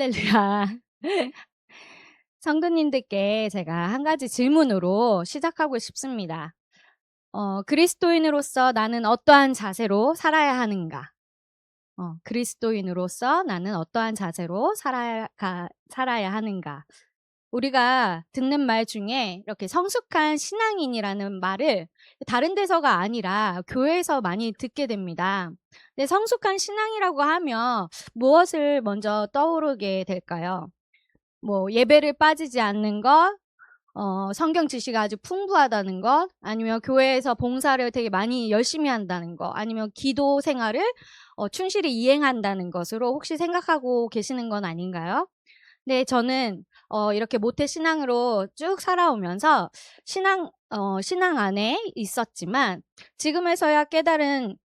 할렐루야. 성도님들께 제가 한 가지 질문으로 시작하고 싶습니다. 그리스도인으로서 나는 어떠한 자세로 살아야 하는가? 그리스도인으로서 나는 어떠한 자세로 살아야 하는가? 우리가 듣는 말 중에 이렇게 성숙한 신앙인이라는 말을 다른 데서가 아니라 교회에서 많이 듣게 됩니다. 근데 성숙한 신앙이라고 하면 무엇을 먼저 떠오르게 될까요? 뭐 예배를 빠지지 않는 것, 성경 지시가 아주 풍부하다는 것, 아니면 교회에서 봉사를 되게 많이 열심히 한다는 것, 아니면 기도 생활을 충실히 이행한다는 것으로 혹시 생각하고 계시는 건 아닌가요? 네, 저는 이렇게 모태 신앙으로 쭉 살아오면서 신앙 안에 있었지만 지금에서야 깨달은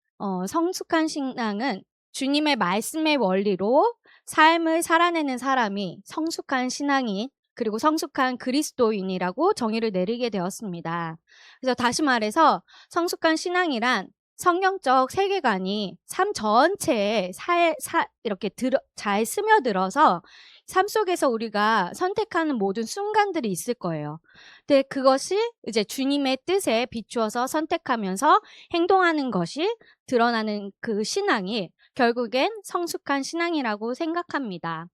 성숙한 신앙은 주님의 말씀의 원리로 삶을 살아내는 사람이 성숙한 신앙인 그리고 성숙한 그리스도인이라고 정의를 내리게 되었습니다. 그래서 다시 말해서 성숙한 신앙이란 성경적 세계관이 삶 전체에 이렇게 잘 스며들어서 삶 속에서 우리가 선택하는 모든 순간들이 있을 거예요. 근데 그것이 이제 주님의 뜻에 비추어서 선택하면서 행동하는 것이 드러나는 그 신앙이 결국엔 성숙한 신앙이라고 생각합니다.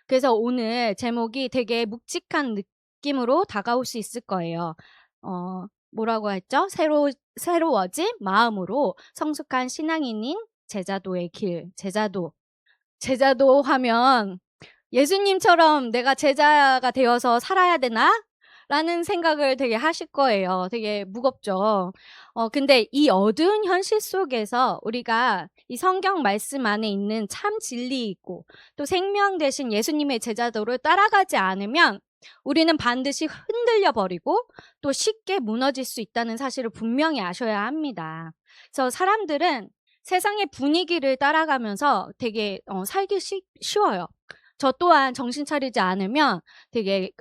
그래서 오늘 제목이 되게 묵직한 느낌으로 다가올 수 있을 거예요. 뭐라고 했죠? 새로워진 마음으로 성숙한 신앙인인 제자도의 길, 제자도 하면 예수님처럼 내가 제자가 되어서 살아야 되나? 라는 생각을 되게 하실 거예요. 되게 무겁죠. 근데 이 어두운 현실 속에서 우리가 이 성경 말씀 안에 있는 참 진리 있고 또 생명 되신 예수님의 제자도를 따라가지 않으면 우리는 반드시 흔들려 버리고 또 쉽게 무너질 수 있다는 사실을 분명히 아셔야 합니다. 그래서 사람들은 세상의 분위기를 따라가면서 되게 살기 쉬워요. 저 또한 정신 차리지 않으면 되게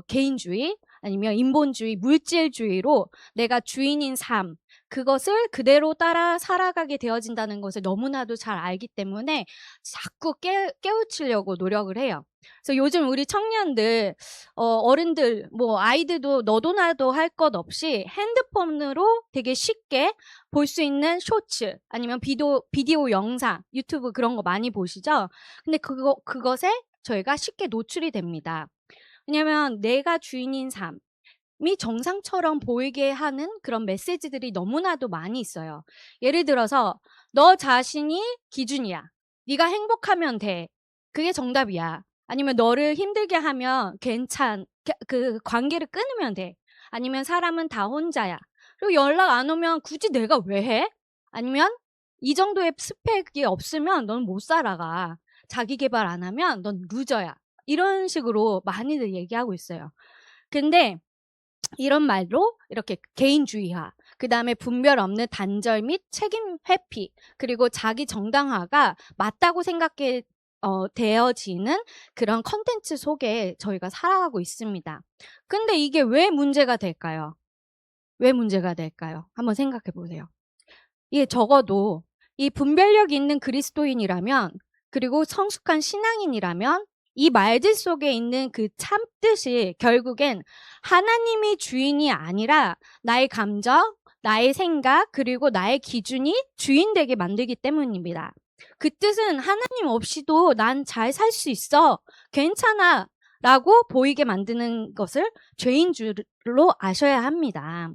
개인주의 아니면 인본주의, 물질주의로 내가 주인인 삶, 그것을 그대로 따라 살아가게 되어진다는 것을 너무나도 잘 알기 때문에 자꾸 깨우치려고 노력을 해요. 그래서 요즘 우리 청년들, 어른들, 뭐 아이들도 너도 나도 할 것 없이 핸드폰으로 되게 쉽게 볼 수 있는 쇼츠 아니면 비디오 영상, 유튜브 그런 거 많이 보시죠? 근데 그것에 저희가 쉽게 노출이 됩니다. 왜냐면 내가 주인인 삶이 정상처럼 보이게 하는 그런 메시지들이 너무나도 많이 있어요. 예를 들어서 너 자신이 기준이야. 네가 행복하면 돼. 그게 정답이야. 아니면 너를 힘들게 하면 그 관계를 끊으면 돼. 아니면 사람은 다 혼자야. 그리고 연락 안 오면 굳이 내가 왜 해? 아니면 이 정도의 스펙이 없으면 넌 못 살아가. 자기 개발 안 하면 넌 루저야. 이런 식으로 많이들 얘기하고 있어요. 근데 이런 말로 이렇게 개인주의화, 그다음에 분별 없는 단절 및 책임 회피, 그리고 자기 정당화가 맞다고 생각해 되어지는 그런 컨텐츠 속에 저희가 살아가고 있습니다. 근데 이게 왜 문제가 될까요? 왜 문제가 될까요? 한번 생각해 보세요. 이게 적어도 이 분별력 있는 그리스도인이라면 그리고 성숙한 신앙인이라면 이 말들 속에 있는 그 참뜻이 결국엔 하나님이 주인이 아니라 나의 감정, 나의 생각, 그리고 나의 기준이 주인 되게 만들기 때문입니다. 그 뜻은 하나님 없이도 난 잘 살 수 있어. 괜찮아. 라고 보이게 만드는 것을 죄인 줄로 아셔야 합니다.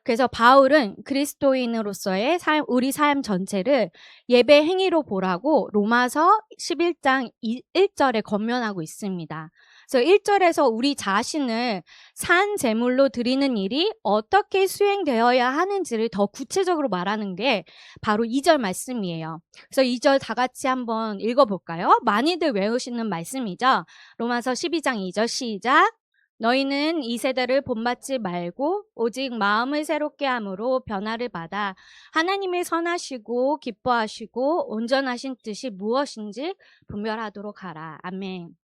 그래서 바울은 그리스도인으로서의 우리 삶 전체를 예배 행위로 보라고 로마서 11장 1절에 권면하고 있습니다. 그래서 1절에서 우리 자신을 산 제물로 드리는 일이 어떻게 수행되어야 하는지를 더 구체적으로 말하는 게 바로 2절 말씀이에요. 그래서 2절 다 같이 한번 읽어볼까요? 많이들 외우시는 말씀이죠. 로마서 12장 2절 시작. 너희는 이 세대를 본받지 말고 오직 마음을 새롭게 함으로 변화를 받아 하나님의 선하시고 기뻐하시고 온전하신 뜻이 무엇인지 분별하도록 하라. 아멘.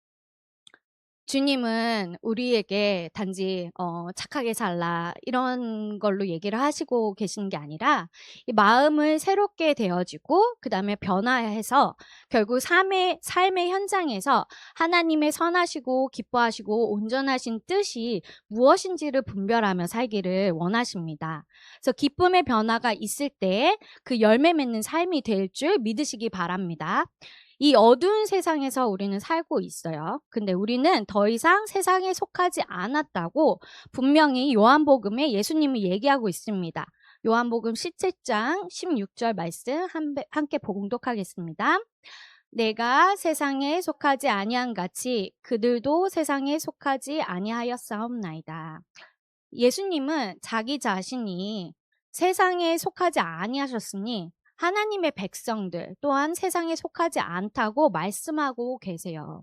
주님은 우리에게 단지 "착하게 살라." 이런 걸로 얘기를 하시고 계시는 게 아니라 이 마음을 새롭게 되어지고 그다음에 변화해서 결국 삶의 현장에서 하나님의 선하시고 기뻐하시고 온전하신 뜻이 무엇인지를 분별하며 살기를 원하십니다. 그래서 기쁨의 변화가 있을 때에 그 열매 맺는 삶이 될 줄 믿으시기 바랍니다. 이 어두운 세상에서 우리는 살고 있어요. 근데 우리는 더 이상 세상에 속하지 않았다고 분명히 요한복음에 예수님이 얘기하고 있습니다. 요한복음 17장 16절 말씀 함께 봉독하겠습니다. 내가 세상에 속하지 아니한 같이 그들도 세상에 속하지 아니하였사옵나이다. 예수님은 자기 자신이 세상에 속하지 아니하셨으니 하나님의 백성들 또한 세상에 속하지 않다고 말씀하고 계세요.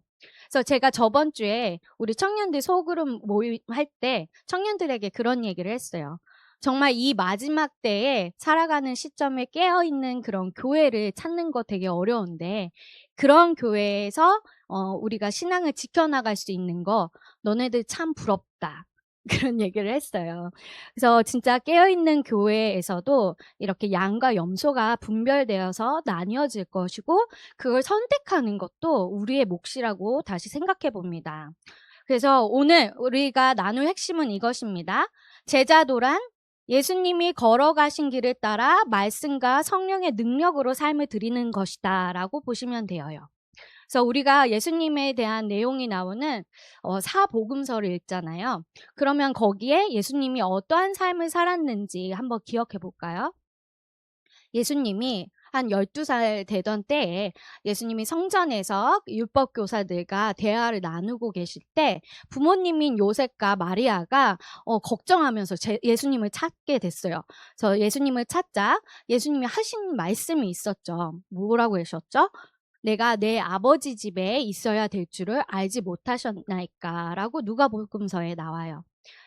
그래서 제가 저번 주에 우리 청년들 소그룹 모임할 때 청년들에게 그런 얘기를 했어요. 정말 이 마지막 때에 살아가는 시점에 깨어있는 그런 교회를 찾는 거 되게 어려운데 그런 교회에서 우리가 신앙을 지켜나갈 수 있는 거 너네들 참 부럽다. 그런 얘기를 했어요. 그래서 진짜 깨어있는 교회에서도 이렇게 양과 염소가 분별되어서 나뉘어질 것이고 그걸 선택하는 것도 우리의 몫이라고 다시 생각해 봅니다. 그래서 오늘 우리가 나눌 핵심은 이것입니다. 제자도란 예수님이 걸어가신 길을 따라 말씀과 성령의 능력으로 삶을 드리는 것이다 라고 보시면 돼요. 그래서 우리가 예수님에 대한 내용이 나오는 사복음서를 읽잖아요. 그러면 거기에 예수님이 어떠한 삶을 살았는지 한번 기억해 볼까요? 예수님이 한 12살 되던 때에 예수님이 성전에서 율법 교사들과 대화를 나누고 계실 때 부모님인 요셉과 마리아가 걱정하면서 예수님을 찾게 됐어요. 그래서 예수님을 찾자 예수님이 하신 말씀이 있었죠. 뭐라고 하셨죠? 내가 내 아버지 집에 있어야 될 줄을 알지 못하셨나이까라고 누가복음서에 나와요.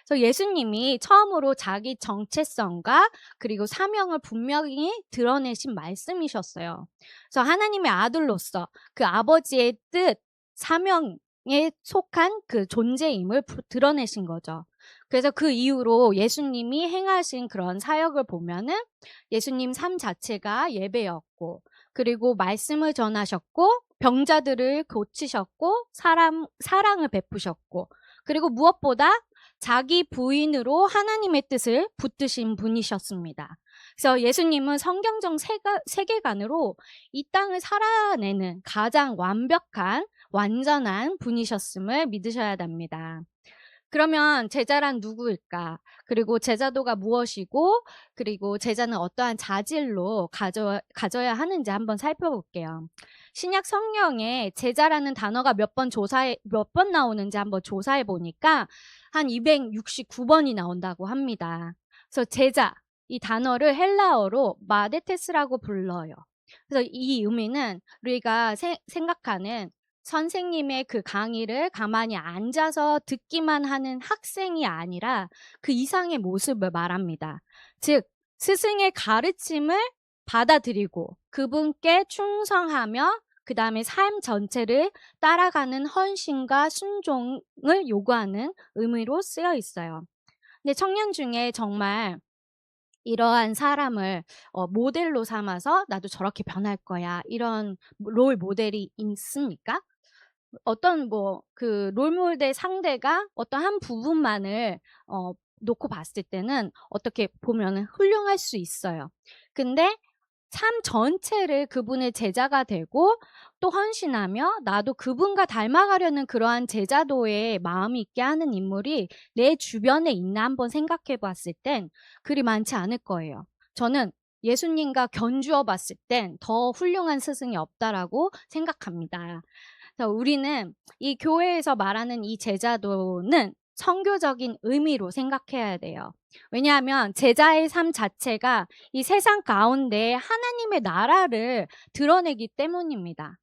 그래서 예수님이 처음으로 자기 정체성과 그리고 사명을 분명히 드러내신 말씀이셨어요. 그래서 하나님의 아들로서 그 아버지의 뜻, 사명에 속한 그 존재임을 드러내신 거죠. 그래서 그 이후로 예수님이 행하신 그런 사역을 보면은 예수님 삶 자체가 예배였고 그리고 말씀을 전하셨고 병자들을 고치셨고 사랑을 베푸셨고 그리고 무엇보다 자기 부인으로 하나님의 뜻을 붙드신 분이셨습니다. 그래서 예수님은 성경적 세계관으로 이 땅을 살아내는 가장 완벽한 완전한 분이셨음을 믿으셔야 됩니다. 그러면 제자란 누구일까? 그리고 제자도가 무엇이고 그리고 제자는 어떠한 자질로 가져야 하는지 한번 살펴볼게요. 신약 성경에 제자라는 단어가 몇 번 나오는지 한번 조사해 보니까 한 269번이 나온다고 합니다. 그래서 제자, 이 단어를 헬라어로 마데테스라고 불러요. 그래서 이 의미는 우리가 생각하는 선생님의 그 강의를 가만히 앉아서 듣기만 하는 학생이 아니라 그 이상의 모습을 말합니다. 즉, 스승의 가르침을 받아들이고 그분께 충성하며 그 다음에 삶 전체를 따라가는 헌신과 순종을 요구하는 의미로 쓰여 있어요. 근데 청년 중에 정말 이러한 사람을 모델로 삼아서 나도 저렇게 변할 거야. 이런 롤 모델이 있습니까? 어떤 그 롤모델 상대가 어떤 한 부분만을 놓고 봤을 때는 어떻게 보면은 훌륭할 수 있어요. 근데 삶 전체를 그분의 제자가 되고 또 헌신하며 나도 그분과 닮아가려는 그러한 제자도의 마음이 있게 하는 인물이 내 주변에 있나 한번 생각해 봤을 땐 그리 많지 않을 거예요. 저는 예수님과 견주어 봤을 땐 더 훌륭한 스승이 없다라고 생각합니다. 그래서 우리는 이 교회에서 말하는 이 제자도는 선교적인 의미로 생각해야 돼요. 왜냐하면 제자의 삶 자체가 이 세상 가운데 하나님의 나라를 드러내기 때문입니다.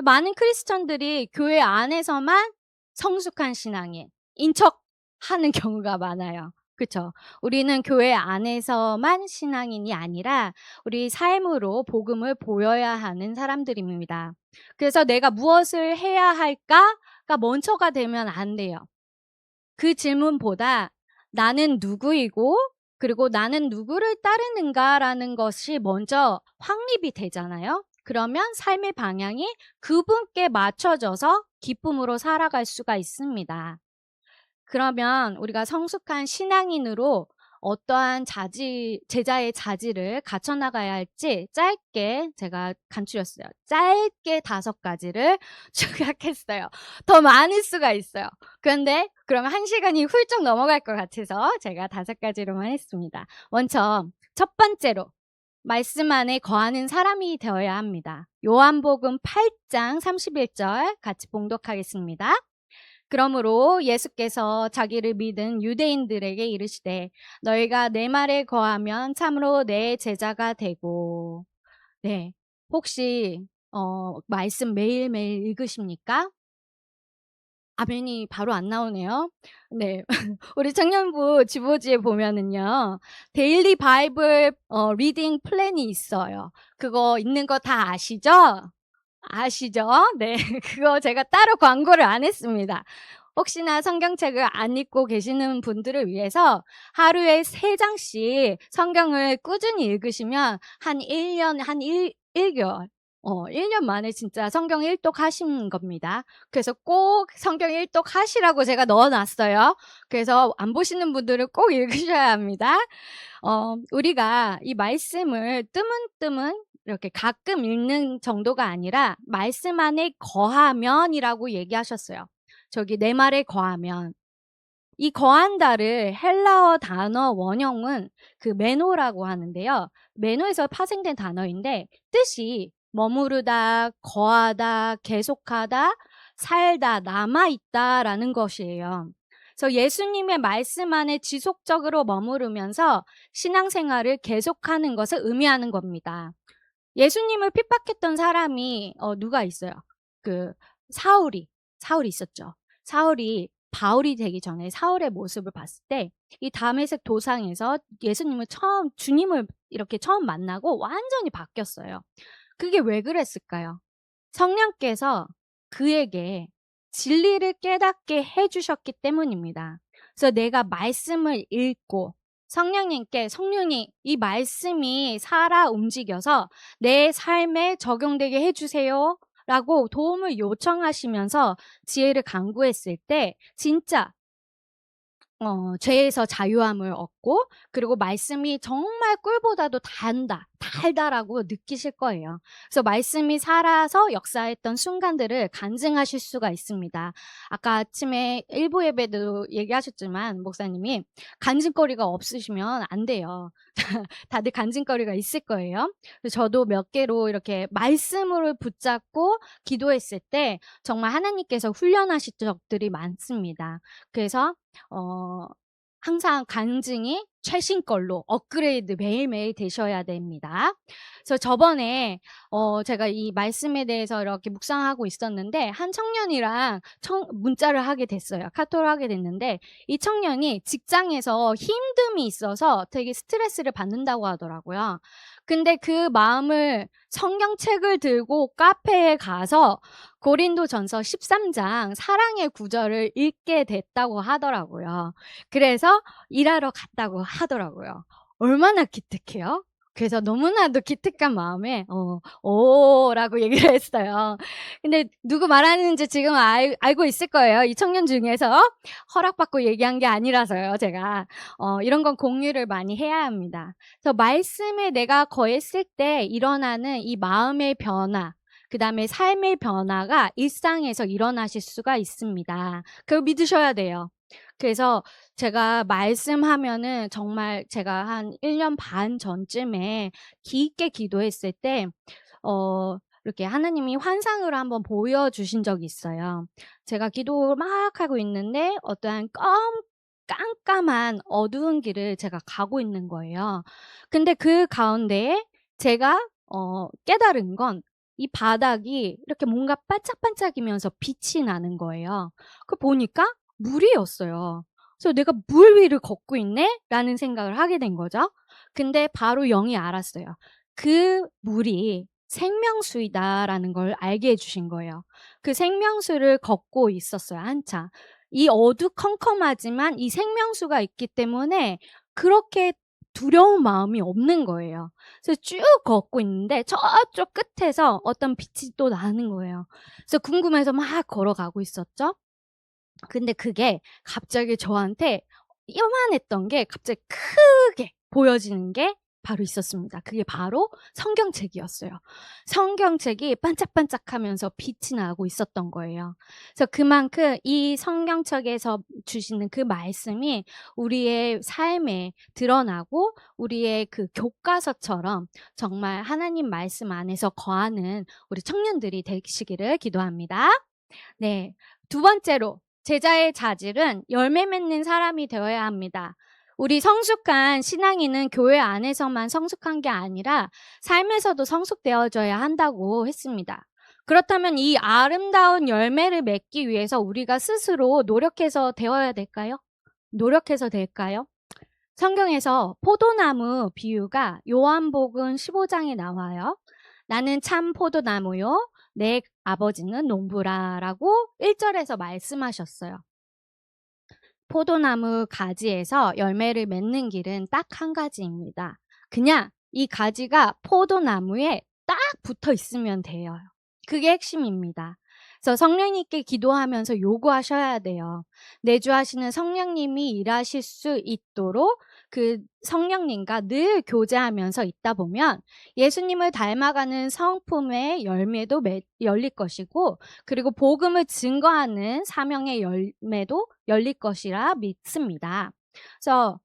많은 크리스천들이 교회 안에서만 성숙한 신앙인 척하는 경우가 많아요. 그쵸. 우리는 교회 안에서만 신앙인이 아니라 우리 삶으로 복음을 보여야 하는 사람들입니다. 그래서 '내가 무엇을 해야 할까?'가 먼저가 되면 안 돼요. 그 질문보다 '나는 누구이고 그리고 나는 누구를 따르는가?'라는 것이 먼저 확립이 되잖아요. 그러면 삶의 방향이 그분께 맞춰져서 기쁨으로 살아갈 수가 있습니다. 그러면 우리가 성숙한 신앙인으로 어떠한 제자의 자질을 갖춰 나가야 할지 짧게 제가 간추렸어요. 짧게 5가지를 요약했어요. 더 많을 수가 있어요. 그런데 그러면 1시간이 훌쩍 넘어갈 것 같아서 제가 5가지로만 했습니다. 먼저 첫 번째로 말씀 안에 거하는 사람이 되어야 합니다. 요한복음 8장 31절 같이 봉독하겠습니다. 그러므로 예수께서 자기를 믿은 유대인들에게 이르시되 너희가 내 말에 거하면 참으로 내 제자가 되고. 네. 혹시 말씀 매일매일 읽으십니까? 아멘이 바로 안 나오네요. 네. 우리 청년부 지보지에 보면은요. 데일리 바이블 리딩 플랜이 있어요. 그거 있는 거 다 아시죠? 아시죠? 네. 그거 제가 따로 광고를 안 했습니다. 혹시나 성경책을 안 읽고 계시는 분들을 위해서 하루에 3장씩 성경을 꾸준히 읽으시면 한 1년 한 1개월 1년 만에 진짜 성경 일독 하신 겁니다. 그래서 꼭 성경 일독 하시라고 제가 넣어 놨어요. 그래서 안 보시는 분들은 꼭 읽으셔야 합니다. 우리가 이 말씀을 뜨문뜨문 이렇게 가끔 읽는 정도가 아니라 말씀 안에 거하면이라고 얘기하셨어요. 저기 내 말에 거하면. 이 거한다를 헬라어 단어 원형은 그 메노라고 하는데요. 메노에서 파생된 단어인데 뜻이 머무르다, 거하다, 계속하다, 살다, 남아있다라는 것이에요. 그래서 예수님의 말씀 안에 지속적으로 머무르면서 신앙생활을 계속하는 것을 의미하는 겁니다. 예수님을 핍박했던 사람이 누가 있어요? 그 사울이 있었죠. 사울이 바울이 되기 전에 사울의 모습을 봤을 때 이 다메섹 도상에서 주님을 이렇게 처음 만나고 완전히 바뀌었어요. 그게 왜 그랬을까요? 성령께서 그에게 진리를 깨닫게 해 주셨기 때문입니다. 그래서 내가 말씀을 읽고 성령이 이 말씀이 살아 움직여서 내 삶에 적용되게 해 주세요 라고 도움을 요청하시면서 지혜를 간구했을 때 진짜 죄에서 자유함을 얻고 그리고 말씀이 정말 꿀보다도 달다라고 느끼실 거예요. 그래서 말씀이 살아서 역사했던 순간들을 간증하실 수가 있습니다. 아까 아침에 일부 예배도 얘기하셨지만 목사님이 간증거리가 없으시면 안 돼요. 다들 간증거리가 있을 거예요. 그래서 저도 몇 개로 이렇게 말씀으로 붙잡고 기도했을 때 정말 하나님께서 훈련하신 적들이 많습니다. 그래서 항상 간증이 최신 걸로 업그레이드 매일매일 되셔야 됩니다. 그래서 저번에 제가 이 말씀에 대해서 이렇게 묵상하고 있었는데 한 청년이랑 문자를 하게 됐어요. 카톡을 하게 됐는데 이 청년이 직장에서 힘듦이 있어서 되게 스트레스를 받는다고 하더라고요. 근데 그 마음을 성경책을 들고 카페에 가서 고린도전서 13장 사랑의 구절을 읽게 됐다고 하더라고요. 그래서 일하러 갔다고 하더라고요. 얼마나 기특해요? 그래서 너무나도 기특한 마음에 오라고 얘기를 했어요. 근데 누구 말하는지 지금 알고 있을 거예요. 이 청년 중에서 허락받고 얘기한 게 아니라서요. 제가 이런 건 공유를 많이 해야 합니다. 그래서 말씀에 내가 거했을 때 일어나는 이 마음의 변화, 그다음에 삶의 변화가 일상에서 일어나실 수가 있습니다. 그걸 믿으셔야 돼요. 그래서 제가 말씀하면은 정말 제가 한 1년 반 전쯤에 깊게 기도했을 때 이렇게 하나님이 환상을 한번 보여주신 적이 있어요. 제가 기도를 막 하고 있는데 어떠한 깜깜한 어두운 길을 제가 가고 있는 거예요. 근데 그 가운데에 제가 깨달은 건 이 바닥이 이렇게 뭔가 반짝반짝이면서 빛이 나는 거예요. 그 보니까 물이었어요. 그래서 '내가 물 위를 걷고 있네?'라는 생각을 하게 된 거죠. 근데 바로 영이 알았어요. 그 물이 생명수이다라는 걸 알게 해 주신 거예요. 그 생명수를 걷고 있었어요, 한참. 이 어두컴컴하지만 이 생명수가 있기 때문에 그렇게 두려운 마음이 없는 거예요. 그래서 쭉 걷고 있는데 저쪽 끝에서 어떤 빛이 또 나는 거예요. 그래서 궁금해서 막 걸어가고 있었죠. 근데 그게 갑자기 저한테 요만했던 게 갑자기 크게 보여지는 게 바로 있었습니다. 그게 바로 성경책이었어요. 성경책이 반짝반짝하면서 빛이 나고 있었던 거예요. 그래서 그만큼 이 성경책에서 주시는 그 말씀이 우리의 삶에 드러나고 우리의 그 교과서처럼 정말 하나님 말씀 안에서 거하는 우리 청년들이 되시기를 기도합니다. 네. 두 번째로 제자의 자질은 열매 맺는 사람이 되어야 합니다. 우리 성숙한 신앙인은 교회 안에서만 성숙한 게 아니라 삶에서도 성숙되어져야 한다고 했습니다. 그렇다면 이 아름다운 열매를 맺기 위해서 우리가 스스로 노력해서 되어야 될까요? 노력해서 될까요? 성경에서 포도나무 비유가 요한복음 15장에 나와요. 나는 참 포도나무요. 내 아버지는 농부라라고 1절에서 말씀하셨어요. 포도나무 가지에서 열매를 맺는 길은 딱 한 가지입니다. 그냥 이 가지가 포도나무에 딱 붙어 있으면 돼요. 그게 핵심입니다. 그래서 성령님께 기도하면서 요구하셔야 돼요. 내주하시는 성령님이 일하실 수 있도록 그 성령님과 늘 교제하면서 있다 보면 예수님을 닮아가는 성품의 열매도 열릴 것이고, 그리고 복음을 증거하는 사명의 열매도 열릴 것이라 믿습니다. 그래서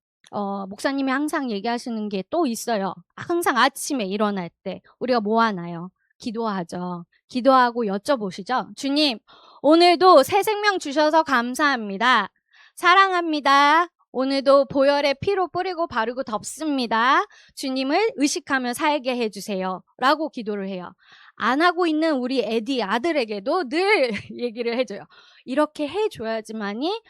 목사님이 항상 얘기하시는 게 또 있어요. 항상 아침에 일어날 때 우리가 뭐 하나요? 기도하죠. 기도하고 여쭤보시죠. 주님, 오늘도 새 생명 주셔서 감사합니다. 사랑합니다. 오늘도 보혈의 피로 뿌리고 바르고 덮습니다. 주님을 의식하며 살게 해주세요. 라고 기도를 해요. 안 하고 있는 우리 에디 아들에게도 늘 얘기를 해줘요. 이렇게 해줘야지만이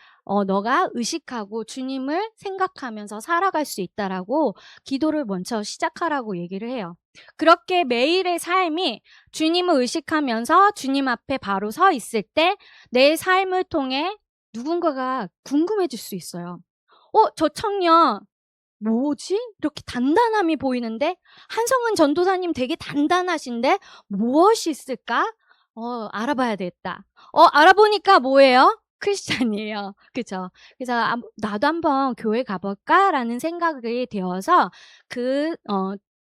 너가 의식하고 주님을 생각하면서 살아갈 수 있다라고 기도를 먼저 시작하라고 얘기를 해요. 그렇게 매일의 삶이 주님을 의식하면서 주님 앞에 바로 서 있을 때 내 삶을 통해 누군가가 궁금해질 수 있어요. 저 청년 뭐지? 이렇게 단단함이 보이는데? 한성은 전도사님 되게 단단하신데 무엇이 있을까? 알아봐야 되겠다. 알아보니까 뭐예요? 크리스찬이에요. 그죠? 그래서 나도 한번 교회 가볼까라는 생각이 되어서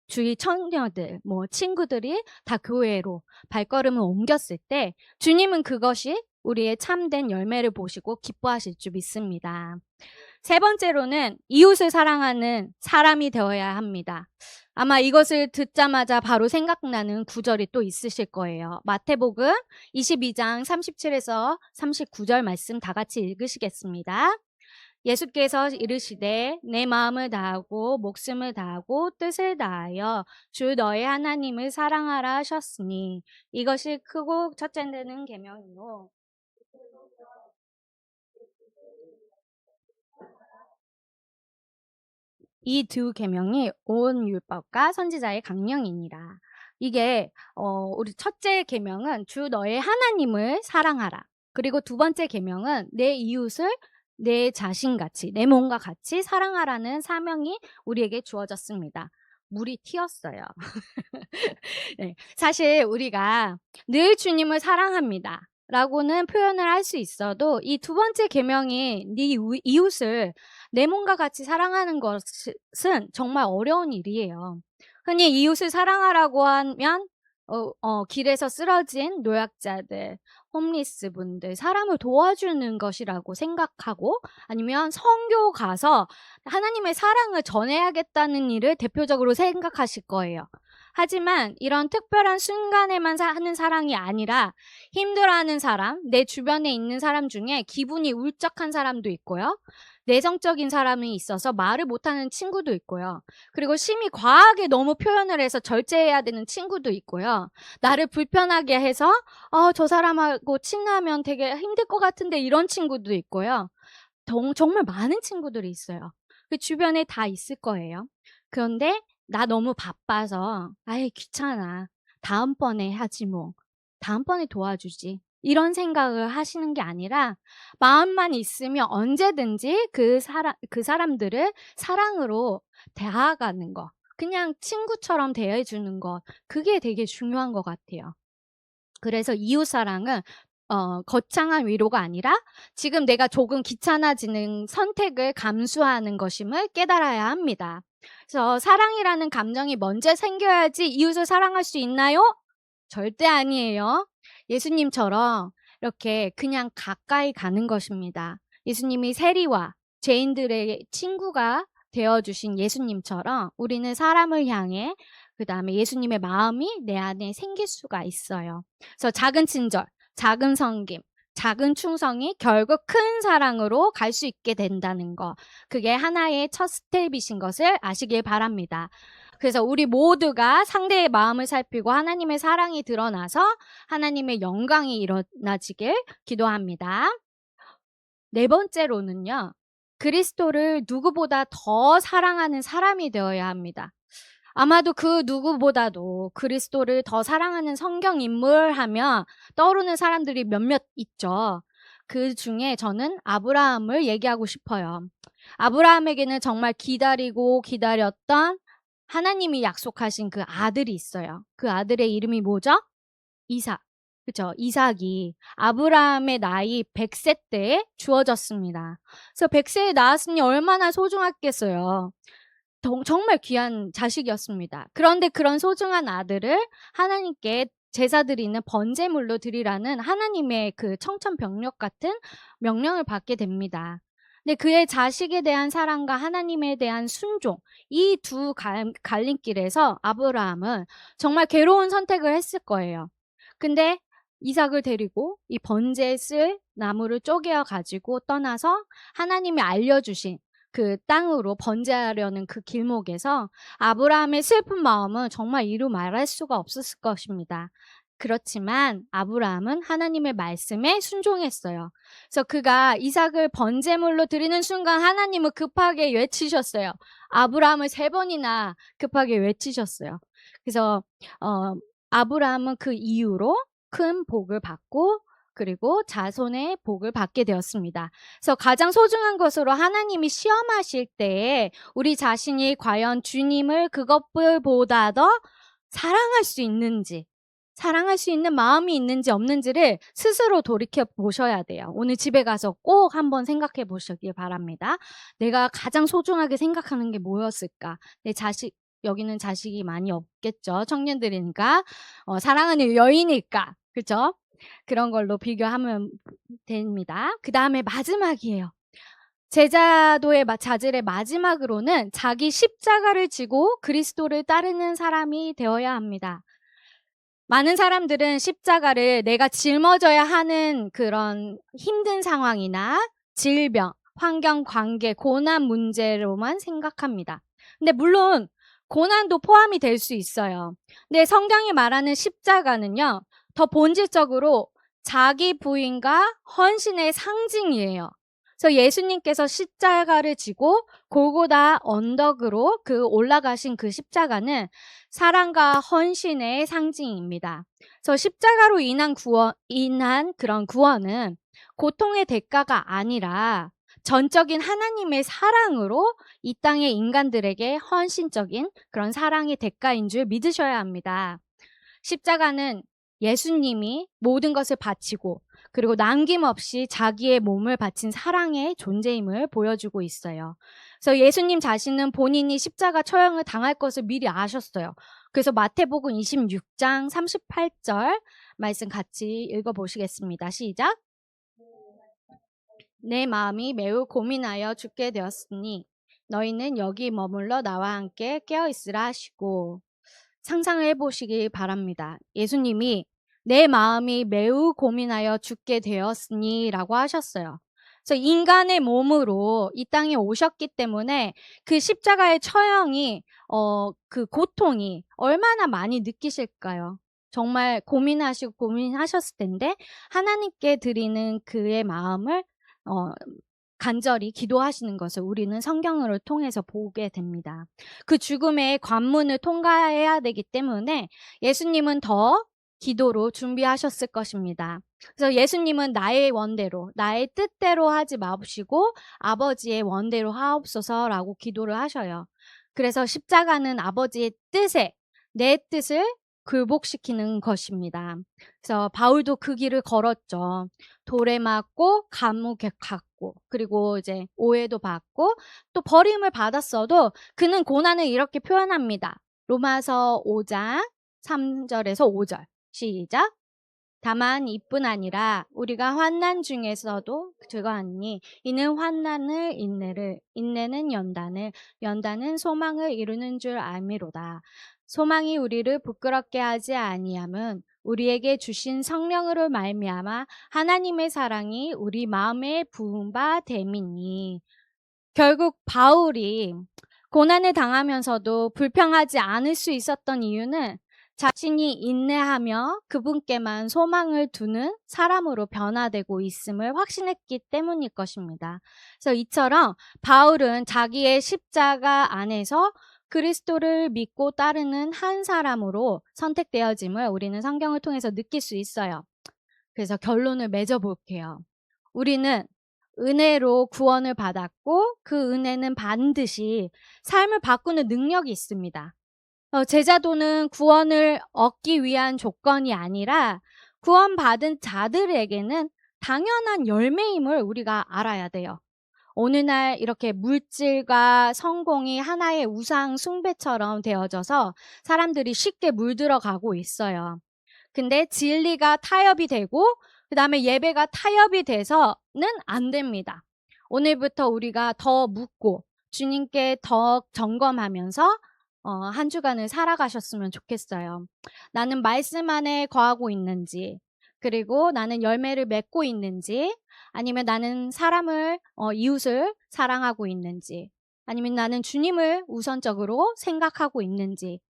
주위 청년들, 친구들이 다 교회로 발걸음을 옮겼을 때 주님은 그것이 우리의 참된 열매를 보시고 기뻐하실 줄 믿습니다. 세 번째로는 이웃을 사랑하는 사람이 되어야 합니다. 아마 이것을 듣자마자 바로 생각나는 구절이 또 있으실 거예요. 마태복음 22장 37에서 39절 말씀 다 같이 읽으시겠습니다. 예수께서 이르시되 내 마음을 다하고 목숨을 다하고 뜻을 다하여 주 너의 하나님을 사랑하라 하셨으니 이것이 크고 첫째 되는 계명이요. 이 두 계명이 온 율법과 선지자의 강령이니라. 이게 우리 첫째 계명은 주 너의 하나님을 사랑하라. 그리고 두 번째 계명은 내 이웃을 내 자신같이, 내 몸과 같이 사랑하라는 사명이 우리에게 주어졌습니다. 물이 튀었어요. 네, 사실 우리가 늘 주님을 사랑합니다. 라고는 표현을 할 수 있어도 이 두 번째 계명이 네 이웃을 내 몸과 같이 사랑하는 것은 정말 어려운 일이에요. 흔히 이웃을 사랑하라고 하면 길에서 쓰러진 노약자들, 홈리스 분들, 사람을 도와주는 것이라고 생각하고, 아니면 선교 가서 하나님의 사랑을 전해야겠다는 일을 대표적으로 생각하실 거예요. 하지만 이런 특별한 순간에만 하는 사랑이 아니라 힘들어하는 사람, 내 주변에 있는 사람 중에 기분이 울적한 사람도 있고요. 내성적인 사람이 있어서 말을 못하는 친구도 있고요. 그리고 심히 과하게 너무 표현을 해서 절제해야 되는 친구도 있고요. 나를 불편하게 해서 저 사람하고 친하면 되게 힘들 것 같은데 이런 친구도 있고요. 정말 많은 친구들이 있어요. 그 주변에 다 있을 거예요. 그런데 "나 너무 바빠서 아이 귀찮아. 다음번에 하지 뭐. 다음번에 도와주지." 이런 생각을 하시는 게 아니라 마음만 있으면 언제든지 그 사람들을 사랑으로 대하가는 거. 그냥 친구처럼 대해 주는 것. 그게 되게 중요한 것 같아요. 그래서 이웃 사랑은 거창한 위로가 아니라 지금 내가 조금 귀찮아지는 선택을 감수하는 것임을 깨달아야 합니다. 그래서 사랑이라는 감정이 먼저 생겨야지 이웃을 사랑할 수 있나요? 절대 아니에요. 예수님처럼 이렇게 그냥 가까이 가는 것입니다. 예수님이 세리와 죄인들의 친구가 되어 주신 예수님처럼 우리는 사람을 향해 그다음에 예수님의 마음이 내 안에 생길 수가 있어요. 그래서 작은 친절, 작은 섬김, 작은 충성이 결국 큰 사랑으로 갈 수 있게 된다는 거. 그게 하나의 첫 스텝이신 것을 아시길 바랍니다. 그래서 우리 모두가 상대의 마음을 살피고 하나님의 사랑이 드러나서 하나님의 영광이 일어나지길 기도합니다. 네 번째로는요. 그리스도를 누구보다 더 사랑하는 사람이 되어야 합니다. 아마도 그 누구보다도 그리스도를 더 사랑하는 성경 인물 하면 떠오르는 사람들이 몇몇 있죠. 그중에 저는 아브라함을 얘기하고 싶어요. 아브라함에게는 정말 기다리고 기다렸던 하나님이 약속하신 그 아들이 있어요. 그 아들의 이름이 뭐죠? 이삭. 그죠? 이삭이 아브라함의 나이 100세 때에 주어졌습니다. 그래서 100세에 낳았으니 얼마나 소중했겠어요. 정말 귀한 자식이었습니다. 그런데 그런 소중한 아들을 하나님께 제사 드리는 번제물로 드리라는 하나님의 그 청천벽력 같은 명령을 받게 됩니다. 근데 그의 자식에 대한 사랑과 하나님에 대한 순종, 이 두 갈림길에서 아브라함은 정말 괴로운 선택을 했을 거예요. 근데 이삭을 데리고 이 번제에 쓸 나무를 쪼개어 가지고 떠나서 하나님이 알려주신 그 땅으로 번제하려는 그 길목에서 아브라함의 슬픈 마음은 정말 이루 말할 수가 없었을 것입니다. 그렇지만 아브라함은 하나님의 말씀에 순종했어요. 그래서 그가 이삭을 번제물로 드리는 순간 하나님은 급하게 외치셨어요. 아브라함을 3번이나 급하게 외치셨어요. 그래서 아브라함은 그 이후로 큰 복을 받고 그리고 자손의 복을 받게 되었습니다. 그래서 가장 소중한 것으로 하나님이 시험하실 때에 우리 자신이 과연 주님을 그것보다 더 사랑할 수 있는지, 사랑할 수 있는 마음이 있는지 없는지를 스스로 돌이켜 보셔야 돼요. 오늘 집에 가서 꼭 한번 생각해 보시길 바랍니다. 내가 가장 소중하게 생각하는 게 뭐였을까? 내 자식, 여기는 자식이 많이 없겠죠. 청년들이니까. 사랑하는 여인일까? 그죠? 그런 걸로 비교하면 됩니다. 그 다음에 마지막이에요. 제자도의 자질의 마지막으로는 자기 십자가를 지고 그리스도를 따르는 사람이 되어야 합니다. 많은 사람들은 십자가를 내가 짊어져야 하는 그런 힘든 상황이나 질병, 환경, 관계, 고난 문제로만 생각합니다. 근데 물론 고난도 포함이 될 수 있어요. 근데 성경이 말하는 십자가는요, 더 본질적으로 자기 부인과 헌신의 상징이에요. 그래서 예수님께서 십자가를 지고 골고다 언덕으로 그 올라가신 그 십자가는 사랑과 헌신의 상징입니다. 그래서 십자가로 인한 그런 구원은 고통의 대가가 아니라 전적인 하나님의 사랑으로 이 땅의 인간들에게 헌신적인 그런 사랑의 대가인 줄 믿으셔야 합니다. 십자가는 예수님이 모든 것을 바치고 그리고 남김없이 자기의 몸을 바친 사랑의 존재임을 보여주고 있어요. 그래서 예수님 자신은 본인이 십자가 처형을 당할 것을 미리 아셨어요. 그래서 마태복음 26장 38절 말씀 같이 읽어보시겠습니다. 시작. 내 마음이 매우 고민하여 죽게 되었으니 너희는 여기 머물러 나와 함께 깨어있으라 하시고, 상상을 해보시기 바랍니다. 예수님이 내 마음이 매우 고민하여 죽게 되었으니 라고 하셨어요. 그래서 인간의 몸으로 이 땅에 오셨기 때문에 그 십자가의 처형이 그 고통이 얼마나 많이 느끼실까요? 정말 고민하셨을 텐데 하나님께 드리는 그의 마음을 간절히 기도하시는 것을 우리는 성경을 통해서 보게 됩니다. 그 죽음의 관문을 통과해야 되기 때문에 예수님은 더 기도로 준비하셨을 것입니다. 그래서 예수님은 나의 원대로, 나의 뜻대로 하지 마시고 아버지의 원대로 하옵소서라고 기도를 하셔요. 그래서 십자가는 아버지의 뜻에 내 뜻을 굴복시키는 것입니다. 그래서 바울도 그 길을 걸었죠. 돌에 맞고 감옥에 갔고, 그리고 이제 오해도 받고 또 버림을 받았어도 그는 고난을 이렇게 표현합니다. 로마서 5장 3절에서 5절 시작. 다만 이뿐 아니라 우리가 환난 중에서도 즐거하니 이는 환난을 인내를, 인내는 연단을, 연단은 소망을 이루는 줄 알미로다. 소망이 우리를 부끄럽게 하지 아니함은 우리에게 주신 성령으로 말미암아 하나님의 사랑이 우리 마음에 부은 바 됨이니. 결국 바울이 고난을 당하면서도 불평하지 않을 수 있었던 이유는 자신이 인내하며 그분께만 소망을 두는 사람으로 변화되고 있음을 확신했기 때문일 것입니다. 그래서 이처럼 바울은 자기의 십자가 안에서 그리스도를 믿고 따르는 한 사람으로 선택되어짐을 우리는 성경을 통해서 느낄 수 있어요. 그래서 결론을 맺어볼게요. 우리는 은혜로 구원을 받았고 그 은혜는 반드시 삶을 바꾸는 능력이 있습니다. 제자도는 구원을 얻기 위한 조건이 아니라 구원받은 자들에게는 당연한 열매임을 우리가 알아야 돼요. 오늘날 이렇게 물질과 성공이 하나의 우상 숭배처럼 되어져서 사람들이 쉽게 물들어가고 있어요. 근데 진리가 타협이 되고 그다음에 예배가 타협이 돼서는 안 됩니다. 오늘부터 우리가 더 묻고 주님께 더 점검하면서 한 주간을 살아가셨으면 좋겠어요. 나는 말씀 안에 거하고 있는지, 그리고 나는 열매를 맺고 있는지, 아니면 나는 사람을, 이웃을 사랑하고 있는지, 아니면 나는 주님을 우선적으로 생각하고 있는지,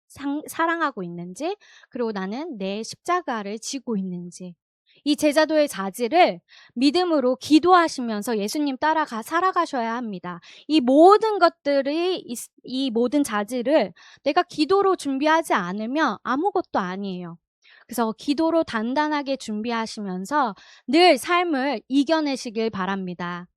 사랑하고 있는지, 그리고 나는 내 십자가를 지고 있는지. 이 제자도의 자질을 믿음으로 기도하시면서 예수님 따라가 살아가셔야 합니다. 이 모든 것들이, 이 모든 자질을 내가 기도로 준비하지 않으면 아무것도 아니에요. 그래서 기도로 단단하게 준비하시면서 늘 삶을 이겨내시길 바랍니다.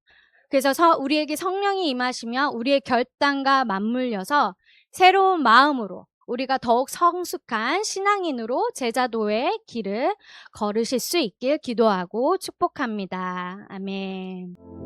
그래서 우리에게 성령이 임하시며 우리의 결단과 맞물려서 새로운 마음으로 우리가 더욱 성숙한 신앙인으로 제자도의 길을 걸으실 수 있길 기도하고 축복합니다. 아멘.